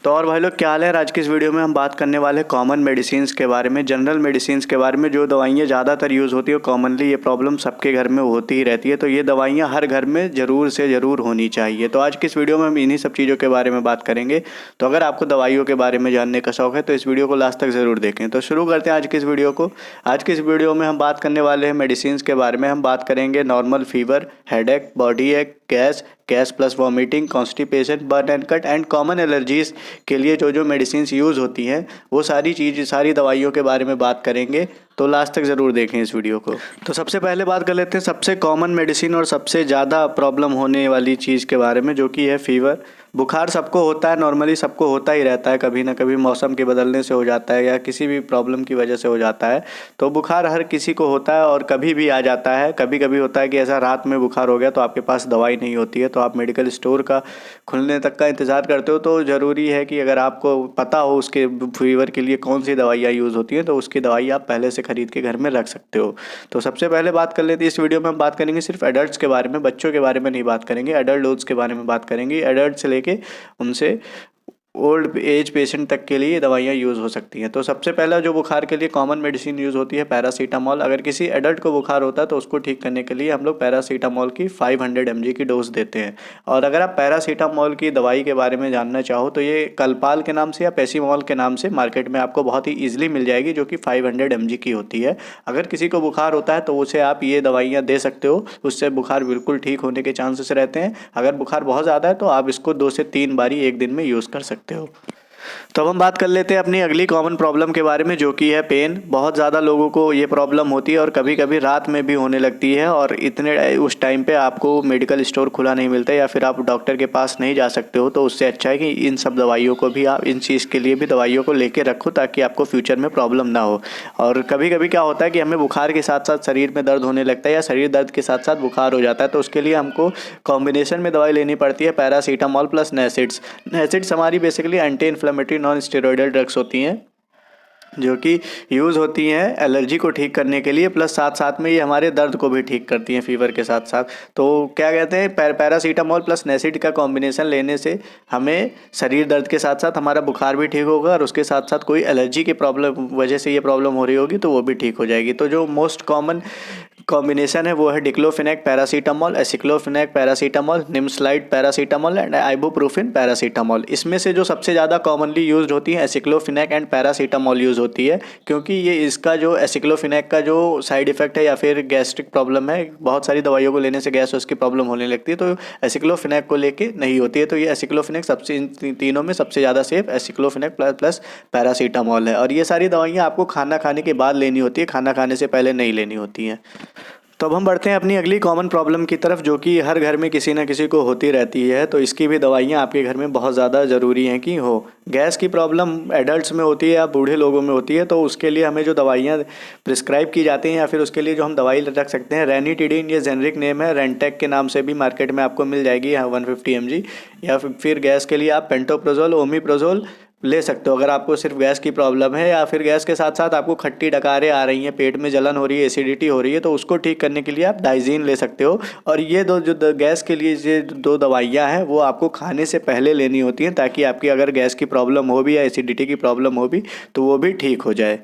तो और भाई लोग क्या हाल है। आज की इस वीडियो में हम बात करने वाले हैं कॉमन मेडिसिन्स के बारे में, जनरल मेडिसिन्स के बारे में। जो दवाइयाँ ज़्यादातर यूज़ होती है, कॉमनली ये प्रॉब्लम सबके घर में होती ही रहती है, तो ये दवाइयाँ हर घर में ज़रूर से ज़रूर होनी चाहिए। तो आज की इस वीडियो में हम इन्हीं सब चीज़ों के बारे में बात करेंगे। तो अगर आपको दवाइयों के बारे में जानने का शौक है तो इस वीडियो को लास्ट तक ज़रूर देखें। तो शुरू करते हैं आज की इस वीडियो को। आज की इस वीडियो में हम बात करने वाले हैं मेडिसिन्स के बारे में। हम बात करेंगे नॉर्मल फीवर, हेडेक, बॉडी एक, gas, gas plus vomiting, constipation, burn and cut and common allergies के लिए जो जो मेडिसिन्स यूज़ होती हैं वो सारी दवाइयों के बारे में बात करेंगे। तो लास्ट तक ज़रूर देखें इस वीडियो को। तो सबसे पहले बात कर लेते हैं सबसे कॉमन मेडिसिन और सबसे ज़्यादा प्रॉब्लम होने वाली चीज़ के बारे में, जो कि है फीवर। बुखार सबको होता है, नॉर्मली सबको होता ही रहता है, कभी ना कभी मौसम के बदलने से हो जाता है या किसी भी प्रॉब्लम की वजह से हो जाता है। तो बुखार हर किसी को होता है और कभी भी आ जाता है। कभी कभी होता है कि ऐसा रात में बुखार हो गया तो आपके पास दवाई नहीं होती है, तो आप मेडिकल स्टोर का खुलने तक का इंतज़ार करते हो। तो ज़रूरी है कि अगर आपको पता हो उसके फीवर के लिए कौन सी दवाइयाँ यूज़ होती हैं, तो उसकी दवाई आप पहले से ख़रीद के घर में रख सकते हो। तो सबसे पहले बात कर लेते हैं, इस वीडियो में हम बात करेंगे सिर्फ एडल्ट्स के बारे में, बच्चों के बारे में नहीं बात करेंगे। एडल्ट डोज के बारे में बात करेंगे। एडल्ट से लेके उनसे ओल्ड एज पेशेंट तक के लिए ये दवाइयाँ यूज़ हो सकती हैं। तो सबसे पहला जो बुखार के लिए कॉमन मेडिसिन यूज़ होती है पैरासीटामॉल। अगर किसी एडल्ट को बुखार होता है तो उसको ठीक करने के लिए हम लोग पैरासीटामॉल की 500 mg की डोज देते हैं। और अगर आप पैरासीटामॉल की दवाई के बारे में जानना चाहो तो ये कलपाल के नाम से या पैसीमॉल के नाम से मार्केट में आपको बहुत ही ईजिली मिल जाएगी, जो कि 500 mg की होती है। अगर किसी को बुखार होता है तो उसे आप ये दवाइयाँ दे सकते हो, उससे बुखार बिल्कुल ठीक होने के चांसेस रहते हैं। अगर बुखार बहुत ज़्यादा है तो आप इसको 2 से 3 बारी एक दिन में यूज़ कर सकते हो। तो अब हम बात कर लेते हैं अपनी अगली कॉमन प्रॉब्लम के बारे में, जो कि है पेन। बहुत ज़्यादा लोगों को ये प्रॉब्लम होती है और कभी कभी रात में भी होने लगती है, और इतने उस टाइम पे आपको मेडिकल स्टोर खुला नहीं मिलता या फिर आप डॉक्टर के पास नहीं जा सकते हो। तो उससे अच्छा है कि इन सब दवाइयों को भी आप, इन चीज़ के लिए भी दवाइयों को लेके रखो ताकि आपको फ्यूचर में प्रॉब्लम ना हो। और कभी कभी क्या होता है कि हमें बुखार के साथ साथ शरीर में दर्द होने लगता है या शरीर दर्द के साथ साथ बुखार हो जाता है, तो उसके लिए हमको कॉम्बिनेशन में दवाई लेनी पड़ती है, पैरासीटामॉल प्लस नैसिड्स। नैसिड्स हमारी basically anti inflammatory non steroidal drugs होती हैं, जो कि यूज़ होती हैं एलर्जी को ठीक करने के लिए, प्लस साथ साथ में ये हमारे दर्द को भी ठीक करती हैं फीवर के साथ साथ। तो क्या कहते हैं, पैरासीटामॉल प्लस नैसिड का कॉम्बिनेशन लेने से हमें शरीर दर्द के साथ साथ हमारा बुखार भी ठीक होगा, और उसके साथ साथ कोई एलर्जी की प्रॉब्लम वजह से ये प्रॉब्लम हो रही होगी तो वो भी ठीक हो जाएगी। तो जो मोस्ट कॉमन कॉम्बिनेशन है वो है diclofenac paracetamol, aceclofenac paracetamol, nimesulide paracetamol and ibuprofen paracetamol. इसमें से जो सबसे ज़्यादा कॉमनली यूज्ड होती है एसिक्लोफेनेक एंड पैरासीटामॉल यूज़ होती है, क्योंकि ये इसका जो एसिक्लोफेनेक का जो साइड इफेक्ट है या फिर गैस्ट्रिक प्रॉब्लम है, बहुत सारी दवाइयों को लेने से गैस उसकी प्रॉब्लम होने लगती है, तो एसिक्लोफेनेक को लेके नहीं होती है। तो ये एसिक्लोफेनेक सबसे, इन तीनों में सबसे ज़्यादा सेफ एसिक्लोफेनेक प्लस पैरासीटामॉल है। और ये सारी दवाइयाँ आपको खाना खाने के बाद लेनी होती है, खाना खाने से पहले नहीं लेनी होती हैं। तो अब हम बढ़ते हैं अपनी अगली कॉमन प्रॉब्लम की तरफ, जो कि हर घर में किसी न किसी को होती रहती है। तो इसकी भी दवाइयाँ आपके घर में बहुत ज़्यादा ज़रूरी हैं कि हो। गैस की प्रॉब्लम एडल्ट्स में होती है या बूढ़े लोगों में होती है, तो उसके लिए हमें जो दवाइयाँ प्रिस्क्राइब की जाती हैं या फिर उसके लिए जो हम दवाई रख सकते हैं, रेनिटिडिन, ये जेनरिक नेम है, रेंटेक के नाम से भी मार्केट में आपको मिल जाएगी 150 mg। या फिर गैस के लिए आप पेंटोप्रोजोल, ओमिप्रोजोल ले सकते हो अगर आपको सिर्फ गैस की प्रॉब्लम है, या फिर गैस के साथ साथ आपको खट्टी डकारें आ रही हैं, पेट में जलन हो रही है, एसिडिटी हो रही है, तो उसको ठीक करने के लिए आप डाइजीन ले सकते हो। और ये दो जो गैस के लिए ये दो दवाइयाँ हैं वो आपको खाने से पहले लेनी होती हैं, ताकि आपकी अगर गैस की प्रॉब्लम हो भी या एसिडिटी की प्रॉब्लम हो भी तो वो भी ठीक हो जाए।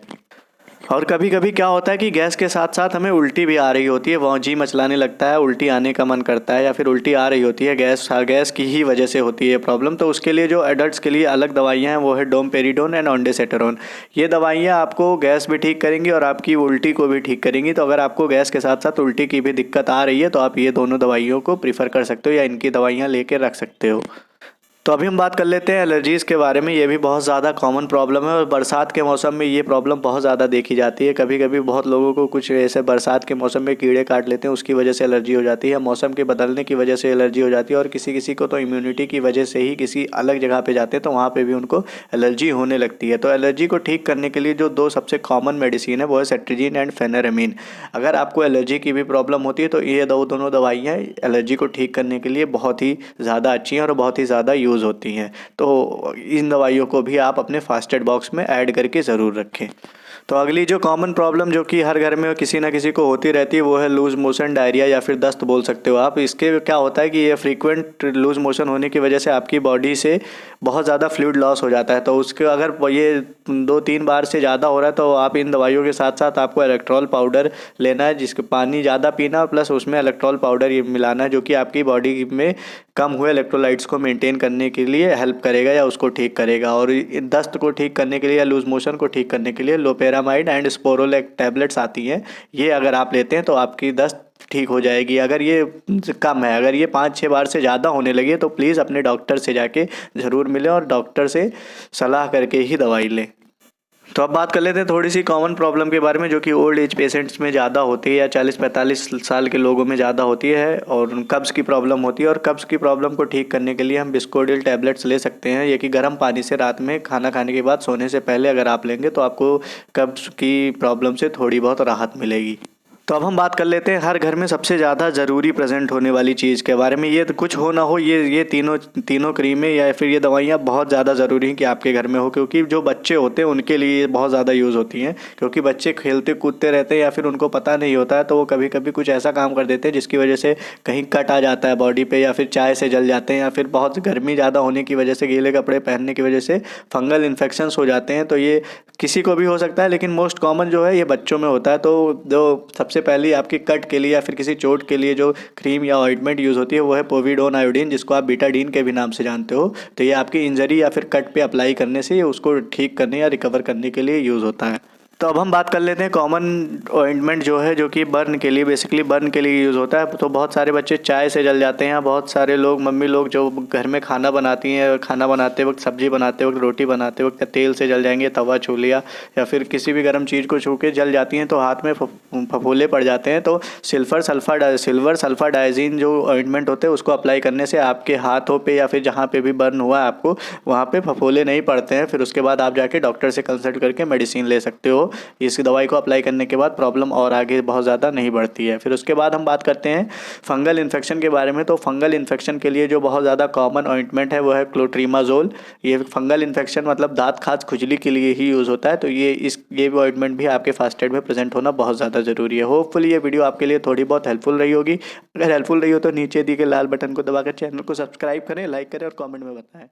और कभी कभी क्या होता है कि गैस के साथ साथ हमें उल्टी भी आ रही होती है, वहाँ जी मचलाने लगता है, उल्टी आने का मन करता है या फिर उल्टी आ रही होती है, गैस की ही वजह से होती है प्रॉब्लम। तो उसके लिए जो एडल्ट्स के लिए अलग दवाइयाँ हैं वो है डोमपेरिडोन एंड ऑन्डेसेटेरोन। ये दवाइयाँ आपको गैस भी ठीक करेंगी और आपकी उल्टी को भी ठीक करेंगी। तो अगर आपको गैस के साथ साथ उल्टी की भी दिक्कत आ रही है तो आप ये दोनों दवाइयों को प्रीफर कर सकते हो या इनकी दवाइयाँ लेके रख सकते हो। तो अभी हम बात कर लेते हैं एलर्जीज़ के बारे में। ये भी बहुत ज़्यादा कॉमन प्रॉब्लम है और बरसात के मौसम में ये प्रॉब्लम बहुत ज़्यादा देखी जाती है। कभी कभी बहुत लोगों को कुछ ऐसे बरसात के मौसम में कीड़े काट लेते हैं, उसकी वजह से एलर्जी हो जाती है, मौसम के बदलने की वजह से एलर्जी हो जाती है, और किसी किसी को तो इम्यूनिटी की वजह से ही किसी अलग जगह पर जाते हैं तो वहाँ पर भी उनको एलर्जी होने लगती है। तो एलर्जी को ठीक करने के लिए जो दो सबसे कॉमन मेडिसिन है वो है सेट्रिजिन एंड फेनेरेमिन। अगर आपको एलर्जी की भी प्रॉब्लम होती है तो ये दोनों दवाइयाँ एलर्जी को ठीक करने के लिए बहुत ही ज़्यादा अच्छी हैं और बहुत ही ज़्यादा यूज़ होती हैं। तो इन दवाइयों को भी आप अपने फर्स्ट एड बॉक्स में ऐड करके ज़रूर रखें। तो अगली जो कॉमन प्रॉब्लम जो कि हर घर में किसी ना किसी को होती रहती है वो है लूज़ मोशन, डायरिया या फिर दस्त बोल सकते हो आप। इसके क्या होता है कि ये फ्रीक्वेंट लूज़ मोशन होने की वजह से आपकी बॉडी से बहुत ज़्यादा फ्लूइड लॉस हो जाता है। तो उसके अगर ये 2-3 बार से ज़्यादा हो रहा है तो आप इन दवाइयों के साथ साथ आपको इलेक्ट्रॉल पाउडर लेना है, जिसके पानी ज़्यादा पीना प्लस उसमें इलेक्ट्रॉल पाउडर ये मिलाना है, जो कि आपकी बॉडी में कम हुए इलेक्ट्रोलाइट्स को मेंटेन करने के लिए हेल्प करेगा या उसको ठीक करेगा। और दस्त को ठीक करने के लिए या लूज मोशन को ठीक करने के लिए लोपेरामाइड एंड स्पोरोलेक टैबलेट्स आती हैं, ये अगर आप लेते हैं तो आपकी दस्त ठीक हो जाएगी। अगर ये कम है, अगर ये 5-6 बार से ज़्यादा होने लगी तो प्लीज़ अपने डॉक्टर से जाके ज़रूर मिलें और डॉक्टर से सलाह करके ही दवाई लें। तो अब बात कर लेते हैं थोड़ी सी कॉमन प्रॉब्लम के बारे में जो कि ओल्ड एज पेशेंट्स में ज़्यादा होती है या 40-45 साल के लोगों में ज़्यादा होती है, और कब्ज़ की प्रॉब्लम होती है। और कब्ज़ की प्रॉब्लम को ठीक करने के लिए हम बिस्कोडिल टैबलेट्स ले सकते हैं, ये कि गर्म पानी से रात में खाना खाने के बाद सोने से पहले अगर आप लेंगे तो आपको कब्ज़ की प्रॉब्लम से थोड़ी बहुत राहत मिलेगी। तो अब हम बात कर लेते हैं हर घर में सबसे ज़्यादा ज़रूरी प्रेजेंट होने वाली चीज़ के बारे में। ये तो कुछ हो ना हो, ये तीनों क्रीमें या फिर ये दवाइयाँ बहुत ज़्यादा ज़रूरी हैं कि आपके घर में हो, क्योंकि जो बच्चे होते हैं उनके लिए ये बहुत ज़्यादा यूज़ होती हैं। क्योंकि बच्चे खेलते कूदते रहते हैं या फिर उनको पता नहीं होता है तो वो कभी कभी कुछ ऐसा काम कर देते हैं जिसकी वजह से कहीं कट आ जाता है बॉडी पे, या फिर चाय से जल जाते हैं, या फिर बहुत गर्मी ज़्यादा होने की वजह से गीले कपड़े पहनने की वजह से फंगल इन्फेक्शंस हो जाते हैं। तो ये किसी को भी हो सकता है, लेकिन मोस्ट कॉमन जो है ये बच्चों में होता है। तो जो सबसे पहले आपकी कट के लिए या फिर किसी चोट के लिए जो क्रीम या ऑइंटमेंट यूज़ होती है वो है पोविडोन आयोडीन, जिसको आप बीटाडीन के भी नाम से जानते हो। तो ये आपकी इंजरी या फिर कट पे अप्लाई करने से उसको ठीक करने या रिकवर करने के लिए यूज़ होता है। तो अब हम बात कर लेते हैं कॉमन ऑइंटमेंट जो है, जो कि बर्न के लिए, बेसिकली बर्न के लिए यूज़ होता है। तो बहुत सारे बच्चे चाय से जल जाते हैं, बहुत सारे लोग, मम्मी लोग जो घर में खाना बनाती हैं, खाना बनाते वक्त, सब्जी बनाते वक्त, रोटी बनाते वक्त तेल से जल जाएंगे, तवा छू लिया या फिर किसी भी गर्म चीज़ को छू के जल जाती हैं तो हाथ में फफोले पड़ जाते हैं। तो सिल्वर सल्फर डाइजीन जो ऑइंटमेंट होते हैं उसको अप्लाई करने से आपके हाथों पे या फिर जहाँ पे भी बर्न हुआ है आपको वहाँ पे फफोले नहीं पड़ते हैं। फिर उसके बाद आप जाके डॉक्टर से कंसल्ट करके मेडिसिन ले सकते हो। इस दवाई को अप्लाई करने के बाद प्रॉब्लम और आगे बहुत ज़्यादा नहीं बढ़ती है। फिर उसके बाद हम बात करते हैं फंगल इन्फेक्शन के बारे में। तो फंगल इन्फेक्शन के लिए जो बहुत ज़्यादा कॉमन ऑइंटमेंट है वो है क्लोट्रीमाजोल। ये फंगल इन्फेक्शन मतलब दांत खाज खुजली के लिए ही यूज़ होता है। तो ये भी ऑइंटमेंट भी आपके फर्स्ट एड में प्रेजेंट होना बहुत ज़्यादा ज़रूरी है। होपफुली ये वीडियो आपके लिए थोड़ी बहुत हेल्पफुल रही होगी। अगर हेल्पफुल रही हो तो नीचे दिए गए लाल बटन को दबाकर चैनल को सब्सक्राइब करें, लाइक करें और कॉमेंट में बताएं।